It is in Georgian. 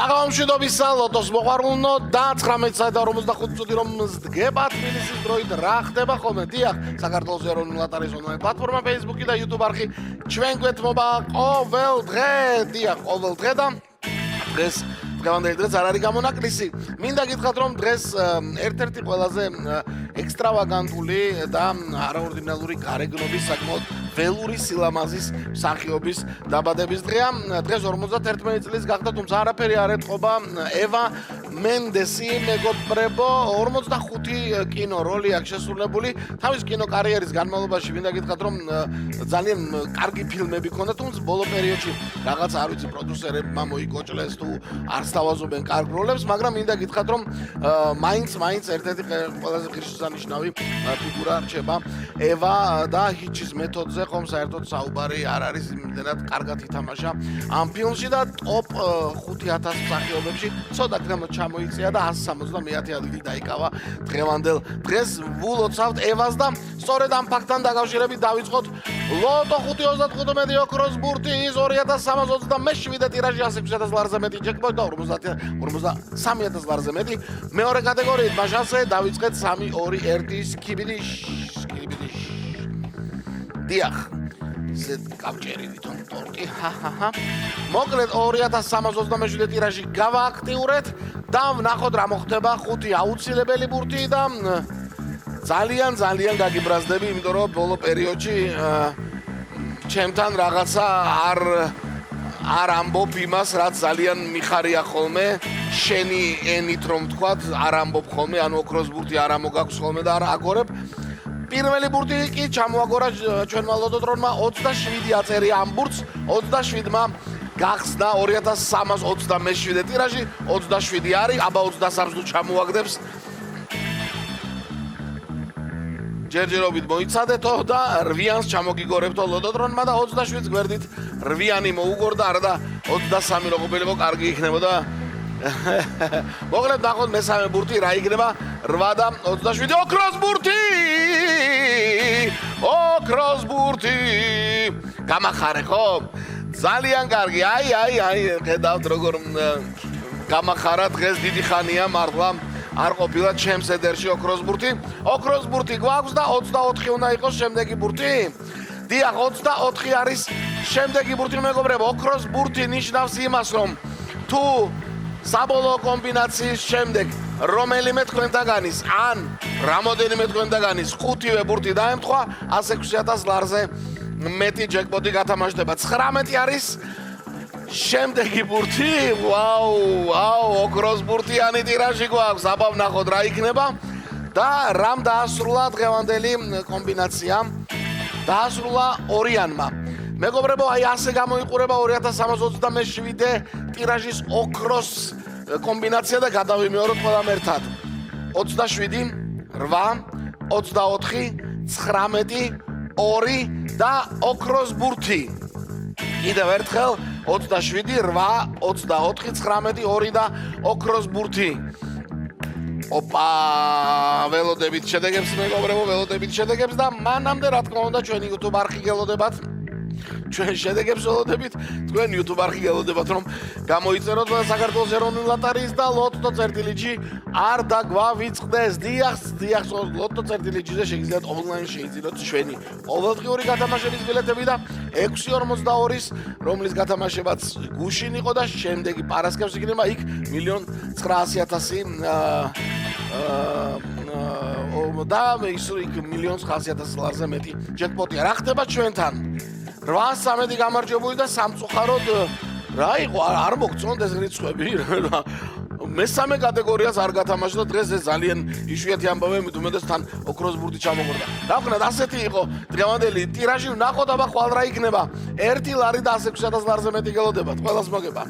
საღამომშვიდობისა ლოტოს მოყვარულნო და 19:45 წუთი რომ დგება თბილისის დროით რა ხდება ხოლმე დიახ საქართველოს ეროვნული ლოტარიის ონლაინ პლატფორმა Facebook-ი და YouTube არხი ჩვენ გვეთმობა ყოველ დღე დიახ ყოველ დღე და დღეს დღევანდელი დღეს არ არის გამონაკლისი მინდა გითხრათ რომ დღეს ერთ-ერთი ყველაზე ექსტრავაგანტული და არაორდინალური გარეგნობის საკმაოდ ველური სილამაზის მსახიობის დაბადების დღეა. დღეს 51 წლის გახდა, თუმცა არაფერი არ ეთყობა ევა მენდესი მეგობრებო 45 კინო როლი აქვს შესრულებული. თავის კინო კარიერის განმავლობაში მინდა გითხრათ რომ ძალიან კარგი ფილმები ჰქონდა, თუმცა ბოლო პერიოდში რაღაც არ ვიცი პროდიუსერებმა მოიკოჭლეს თუ არ სთავაზობენ კარგ როლებს, მაგრამ მინდა გითხრათ რომ მაინც ერთ-ერთი ყველაზე ღირსშესანიშნავი ფიგურა რჩება ევა და ჰიჩის მეთოდზე ხომ საერთოდ საუბარი არ არის იმდენად კარგად ითამაშა ამ ფილმში და ტოპ 5000 მსახიობებში ცოტა გრამოთ ჩამოიწია და 170 ადგილი დაიკავა დღევანდელ დღეს ვულოცავთ ევას და სწორედ ამ ფაქტთან დაკავშირებით დავიწყოთ ლოტო 535 ოქროს ბურთის 2327 ტირაჟი 100000 ლარზე მეტი ჯეკპოტ და 53000 ლარზე მეტი მეორე კატეგორიით მაშასე დავიწყეთ 3-2-1 სკიბიდი დიახ ზედ კავჭერი ვითომ ტორტი მოკლედ 2327 ტირაჟი გავააქტიურეთ და ვნახოთ რა მოხდება 5 აუცილებელი ბურთი და ძალიან გაგიბრაზდები იმიტომ რომ ბოლო პერიოდში ჩემთან რაღაცა არ ამბობ იმას რაც ძალიან მიხარია ხოლმე შენი ენით რომ თქვათ არ ამბობ ხოლმე ანუ ოქროს ბურთი არ ამოგაქვს ხოლმე და არ აგორებ პირველი ბურთი კი ჩამოაგორა ჩვენმა ლოტოტრონმა 27 აწერია ამ ბურთს 27-მა გახსნა 2327 ტირაჟი 27 არის აბა 23-ს თუ ჩამოაგდებს ჯერჯერობით მოიცადეთო და 8-ს ჩამოგიგორებთო ლოტოტრონმა და 27-ს გვერდით 8-იანი მოუგორდა არა და 23 რო ყოფილიყო კარგი იქნებოდა მოკლედ ნახოთ მესამე ბურთი რა იქნება 8 და 27 ოქროს ბურთი გამახარე ხო ძალიან კარგი აი ხედავთ როგორ გამახარა დღეს დიდი ხანია მართლა არ ყოფილა ჩემს ედერში ოქროს ბურთი გვაქვს და 24 უნდა იყოს შემდეგი ბურთი დიახ 24 არის შემდეგი ბურთი მეგობრებო ოქროს ბურთი ნიშნავს იმას რომ თუ საბოლოო კომბინაციის შემდეგ რომელიმე თქვენთაგანის ან რამოდენიმე თქვენთაგანის 5-ვე ბურთი დაემთხვა 106000 ლარზე მეტი ჯეკპოტი გათამაშდება 19 არის შემდეგი ბურთი ვაუ ოქროს ბურთიანი ტირაჟი გვაქვს აბა ვნახოთ რა იქნება და რამ დაასრულა დღევანდელი კომბინაცია დაასრულა ორიანმა მეგობრებო აი ასე გამოიყურება 2327 ტირაჟის ოქროს კომბინაცია და გადავიმეოროთ ყველამ ერთად 27 8 24 19 2 და ოქროს ბურთი კიდევ ერთხელ 27 8 24 19 2 და ოქროს ბურთი ოპა ველოდებით შედეგებს მეგობრებო ველოდებით შედეგებს და მანამდე რა თქმა უნდა ჩვენი YouTube არხი გელოდებათ ჩვენ შედეგებს ველოდებით თქვენ YouTube არხი გელოდებათ რომ გამოიწეროთ საქართველოს ეროვნული ლოტარიის და ლოტო.gr არ დაგვავიწყდეს დიახ ლოტო.gr-ზე შეგიძლიათ ონლაინ შეიძინოთ ჩვენი ყოველდღიური გათამაშების ბილეთები და 6.42-ის რომლის გათამაშებაც გუშინ იყო და შემდეგი პარასკევს იქნება იქ 1,900,000 და ის იქ 1,900,000 ლარზე მეტი ჯეკპოტია რა ხდება ჩვენთან 813 გამარჯვებული და სამწუხაროდ რა იყო არ მოგწონთ ეს რიცხვები მესამე კატეგორიას არ გათამაშდა დღეს ეს ძალიან იშვიათი ამბავია მithumedes თან ოქროს ბურთი ჩამოგორდა რა ვქნათ ასეთი იყო დღევანდელი ტირაჟი ვნახოთ აბა ხვალ რა იქნება 1 ლარი და 106000 ლარზე მეტი გელოდებათ ყველას მოგება